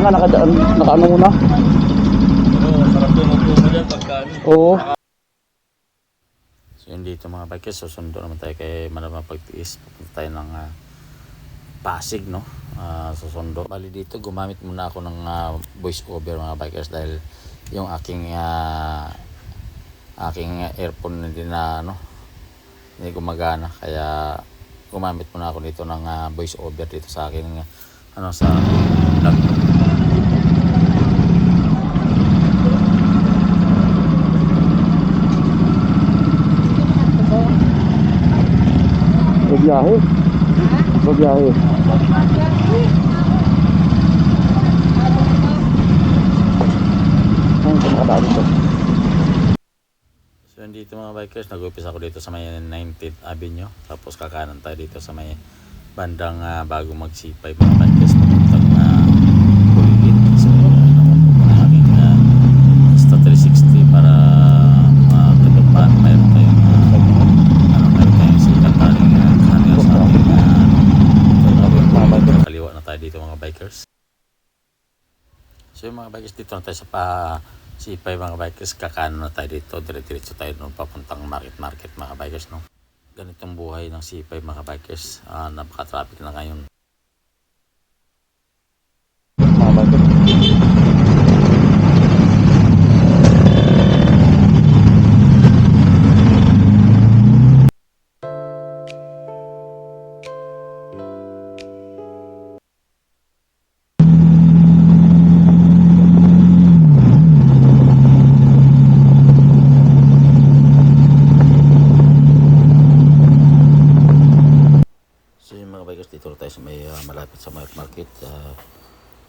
nga, nakaano muna. Oo, sarap yung magpupo dyan pagkaan. Oo. So yun dito mga bikers, susundo naman tayo kay Malamang Pagtiis. Pupunta tayo ng Pasig, no? Susundo. Bali dito, gumamit muna ako ng voice over mga bikers dahil yung aking earphone hindi na hindi gumagana, kaya gumamit muna ako dito ng voice over dito sa aking sa laptop. Babiyahe. Babiyahe. Ang kumakadali ko. So dito mga bikers, nag-upis ako dito sa may 19th Avenue. Tapos kakanan tayo dito sa may bandang bago mag-C5 mga bikers. Papuntang Puligid. So nakuha na aking Insta 360 para matulungan. Mayroon tayong sikat taring camera sa ating kaliwa na tayo dito mga bikers. So yung mga bikers, dito na tayo sa C5 mga bikers, kakanan na tayo dito, dire-diretso tayo doon papuntang market mga bikers, no. Ganitong buhay ng C5 mga bikers, napaka-traffic na ngayon. Dito tayo sa may malapit sa market.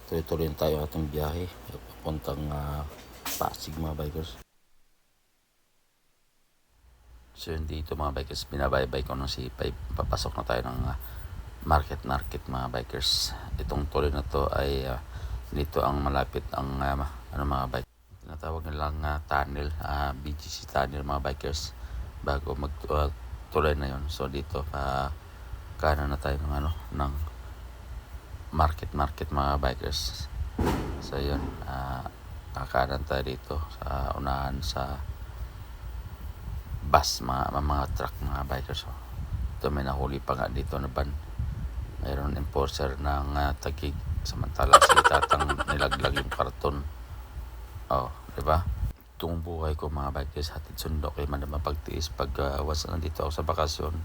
Tuloy-tuloy tayo ating biyahe papuntang Pasig mga bikers. So yun dito mga bikers, binabaybay ko ng C5. Papasok na tayo ng market mga bikers. Itong tuloy na to ay dito ang malapit ang mga bike. Tinatawag nilang tunnel, BGC tunnel mga bikers, bago mag tuloy na yon. So dito kanan na tayo ng market mga bikers. So yun, kakanan tayo dito sa unahan sa bus, mga truck mga bikers. So, ito may nahuli pa nga dito na ban, mayroon enforcer ng Taguig, samantala si tatang nilaglag yung karton. Diba? Itong buhay ko mga bikers, hatid sundo kay Malamang Pagtiis pag nandito ako sa bakasyon.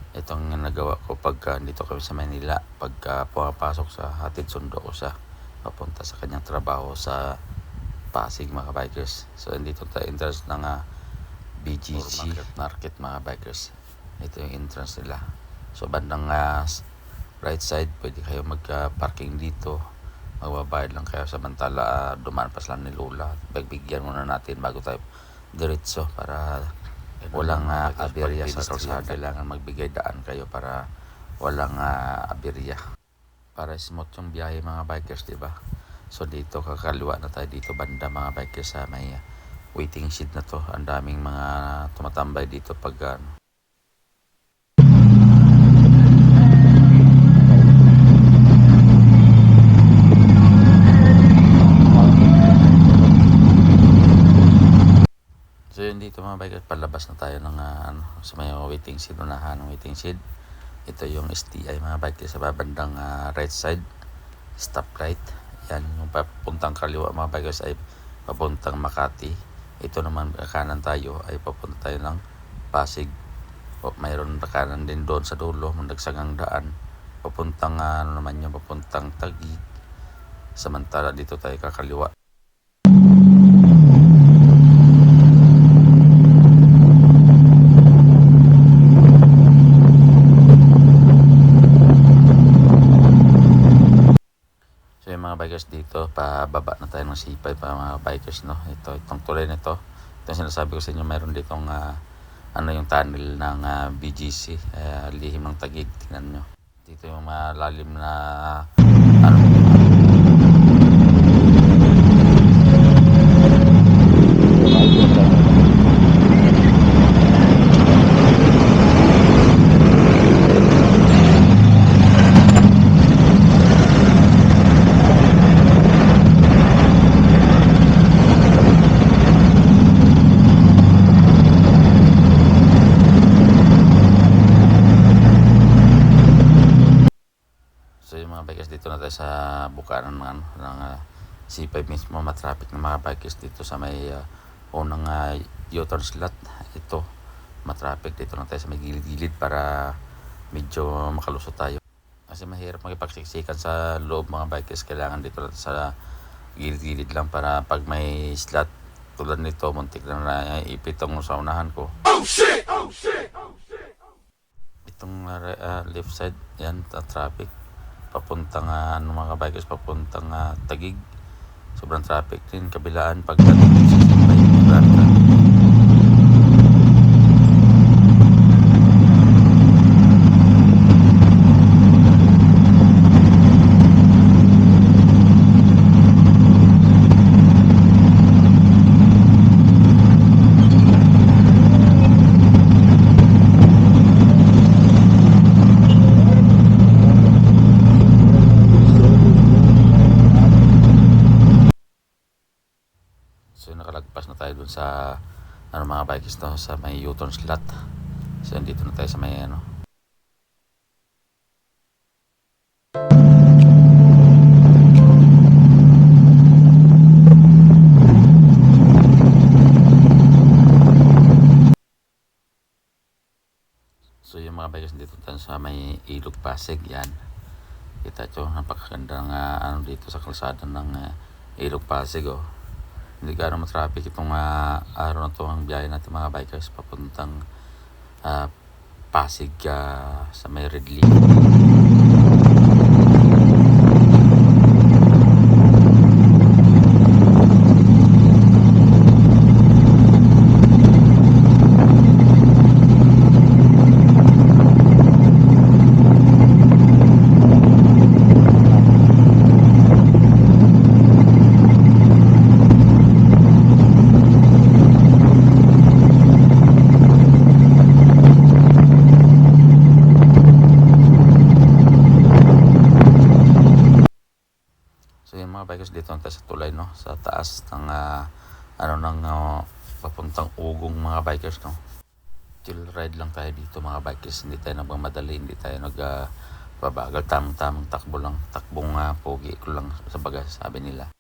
Itong nagawa ko pagka dito kami sa Manila, pagka pumapasok sa hatid sundo ko siya papunta sa kanyang trabaho sa Pasig mga bikers. So dito tayo entrance ng BGC market mga bikers. Ito yung entrance nila. So bandang right side, pwede kayo mag-parking dito, magbabayad lang kayo, samantala dumaan pa sila ni Lola. Pagbigyan muna natin bago tayo diretso para walang aberya sa kalsada. Kailangan magbigay daan kayo para walang aberya, para smooth yung biyahe mga bikers, diba? So dito kakaliwa na tayo dito banda mga bikers, sa may waiting shed na to. Ang daming mga tumatambay dito pag So yun dito mga bikers, palabas na tayo ng sa may waiting shed, unahan ng waiting shed. Ito yung STI mga bikers sa babandang right side, stop right. Yan yung papuntang kaliwa mga bikers ay papuntang Makati. Ito naman kanan tayo ay papunta tayo ng Pasig. Mayroon kanan din doon sa dulo, mandagsagang daan papuntang naman yung papuntang Taguig, samantala dito tayo kakaliwa. Mga bikers, dito pababa na tayo ng C5 mga bikers, no. Itong tulay nito, itong sinasabi ko sa inyo, mayroon ditong yung tunnel ng BGC, lihim ng Taguig. Tingnan nyo dito yung malalim na tayo sa bukaran ng, C5 mismo. Matraffic ng mga bikers dito sa may unang U-turn slot. Ito, matraffic dito lang tayo sa may gilid-gilid para medyo makalusot tayo. Kasi mahirap makipagsiksikan sa loob mga bikers. Kailangan dito lang sa gilid-gilid lang para pag may slot tulad nito, muntik na ipitong sa unahan ko. Oh shit! Itong left side, yan, traffic. Papuntang mga bikers, papuntang Taguig. Sobrang traffic din. Kabilaan, pagdating sa Sibay, traffic. So nakalagpas na tayo dun sa mga bikers to sa may U-turn slot. So dito na tayo sa may So yung mga bikers dito tayo sa may Ilog Pasig, yan. Kita nyo, napakaganda ng dito sa kalsada ng Ilog Pasig, oh. Hindi gano'ng matraffic itong araw na to ang biyahe natin mga bikers papuntang Pasig sa may Ridley. So yung mga bikers dito ang tayo sa tulay, no, sa taas ng papuntang Ugong mga bikers, no. Chill ride lang tayo dito mga bikers, hindi tayo nagmamadali, hindi tayo nagbabagal, tamang takbo lang, takbong pogi ko lang sa baga, sabi nila.